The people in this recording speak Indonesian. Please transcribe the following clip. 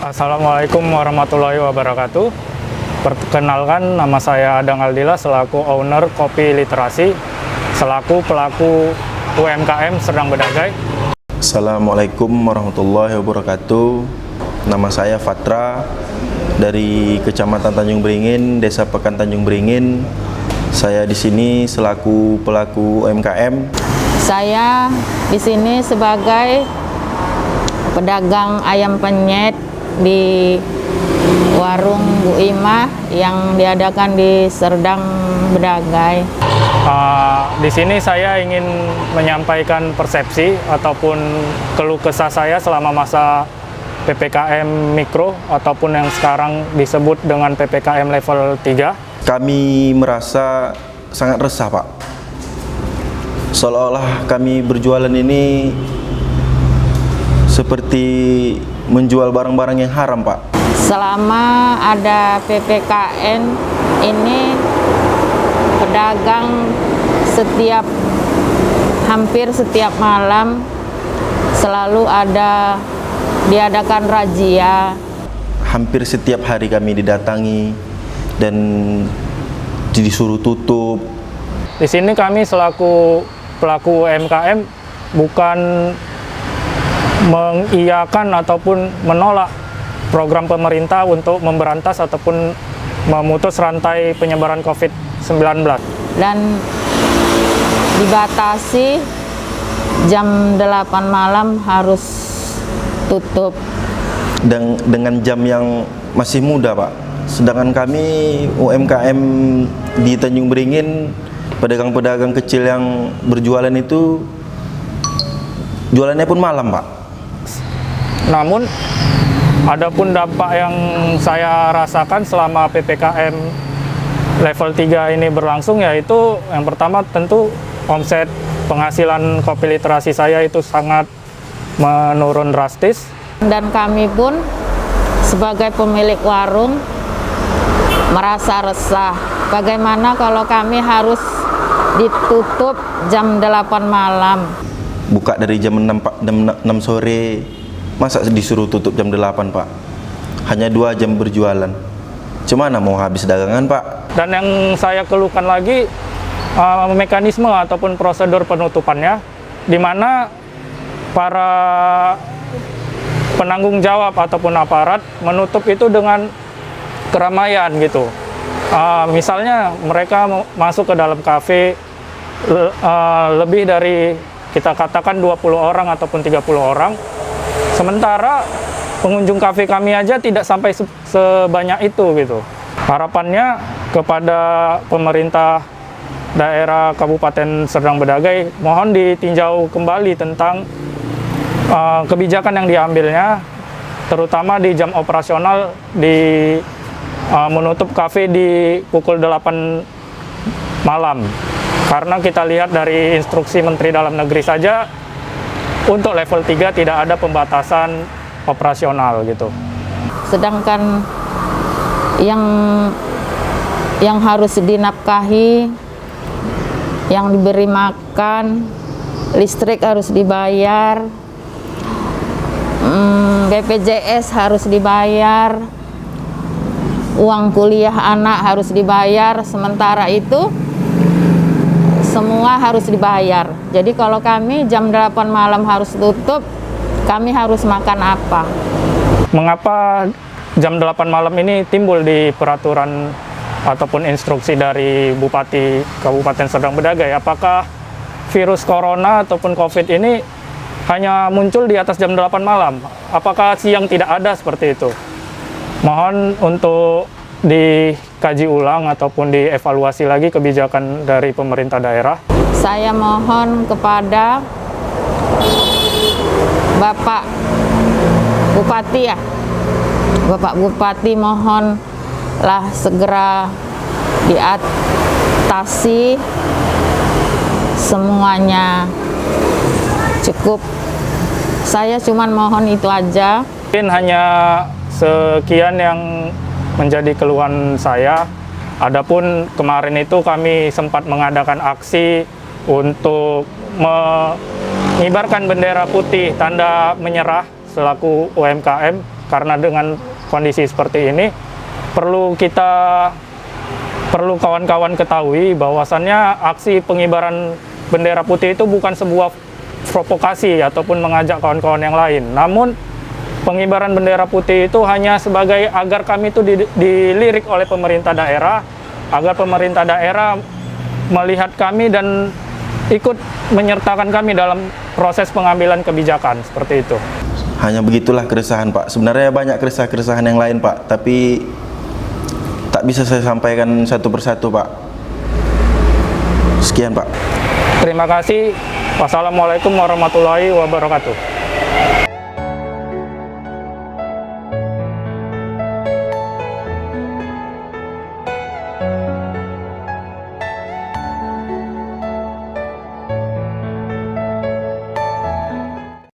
Assalamualaikum warahmatullahi wabarakatuh. Perkenalkan, nama saya Adang Aldila selaku owner Kopi Literasi, selaku pelaku UMKM Serdang Bedagai. Assalamualaikum warahmatullahi wabarakatuh. Nama saya Fatra dari Kecamatan Tanjung Beringin, Desa Pekan Tanjung Beringin. Saya di sini selaku pelaku UMKM. Saya di sini sebagai pedagang ayam penyet di warung Bu Imah yang diadakan di Serdang Bedagai. Di sini saya ingin menyampaikan persepsi ataupun keluh kesah saya selama masa PPKM Mikro ataupun yang sekarang disebut dengan PPKM level 3. Kami merasa sangat resah, Pak. Seolah-olah kami berjualan ini seperti menjual barang-barang yang haram, Pak. Selama ada PPKM ini, pedagang hampir setiap malam selalu diadakan razia. Hampir setiap hari kami didatangi dan disuruh tutup. Di sini kami selaku pelaku UMKM bukan mengiyakan ataupun menolak program pemerintah untuk memberantas ataupun memutus rantai penyebaran COVID-19. Dan dibatasi jam 8 malam harus tutup. Dan dengan jam yang masih muda, Pak. Sedangkan kami UMKM di Tanjung Beringin, pedagang-pedagang kecil yang berjualan itu jualannya pun malam, Pak. Namun, adapun dampak yang saya rasakan selama PPKM level 3 ini berlangsung, yaitu yang pertama tentu omset penghasilan Kopi Literasi saya itu sangat menurun drastis. Dan kami pun sebagai pemilik warung merasa resah. Bagaimana kalau kami harus ditutup jam 8 malam? Buka dari jam 6, Pak, jam 6 sore. Masa disuruh tutup jam 8, Pak? Hanya 2 jam berjualan. Cuma mau habis dagangan, Pak. Dan yang saya keluhkan lagi, mekanisme ataupun prosedur penutupannya, di mana para penanggung jawab ataupun aparat menutup itu dengan keramaian gitu. Misalnya mereka masuk ke dalam kafe lebih dari, kita katakan 20 orang ataupun 30 orang. Sementara pengunjung kafe kami aja tidak sampai sebanyak itu gitu. Harapannya kepada pemerintah daerah Kabupaten Serdang Bedagai, mohon ditinjau kembali tentang kebijakan yang diambilnya, terutama di jam operasional, menutup kafe di pukul 8 malam. Karena kita lihat dari instruksi Menteri Dalam Negeri saja, untuk level 3 tidak ada pembatasan operasional gitu. Sedangkan yang harus dinafkahi, yang diberi makan, listrik harus dibayar, BPJS harus dibayar, uang kuliah anak harus dibayar, sementara itu semua harus dibayar. Jadi kalau kami jam 8 malam harus tutup, kami harus makan apa? Mengapa jam 8 malam ini timbul di peraturan ataupun instruksi dari Bupati Kabupaten Serdang Bedagai? Apakah virus corona ataupun COVID ini hanya muncul di atas jam 8 malam? Apakah siang tidak ada seperti itu? Mohon untuk dikaji ulang ataupun dievaluasi lagi kebijakan dari pemerintah daerah. Saya mohon kepada Bapak Bupati Bapak Bupati, mohonlah segera diatasi semuanya. Cukup, saya cuman mohon itu aja. Mungkin hanya sekian yang menjadi keluhan saya. Adapun kemarin itu kami sempat mengadakan aksi untuk mengibarkan bendera putih tanda menyerah selaku UMKM Karena dengan kondisi seperti ini perlu kawan-kawan ketahui bahwasannya aksi pengibaran bendera putih itu bukan sebuah provokasi ataupun mengajak kawan-kawan yang lain. Namun pengibaran bendera putih itu hanya sebagai agar kami itu dilirik oleh pemerintah daerah, agar pemerintah daerah melihat kami dan ikut menyertakan kami dalam proses pengambilan kebijakan seperti itu. Hanya begitulah keresahan Pak. Sebenarnya banyak keresahan yang lain Pak, tapi tak bisa saya sampaikan satu persatu Pak. Sekian Pak. Terima kasih. Wassalamualaikum warahmatullahi wabarakatuh.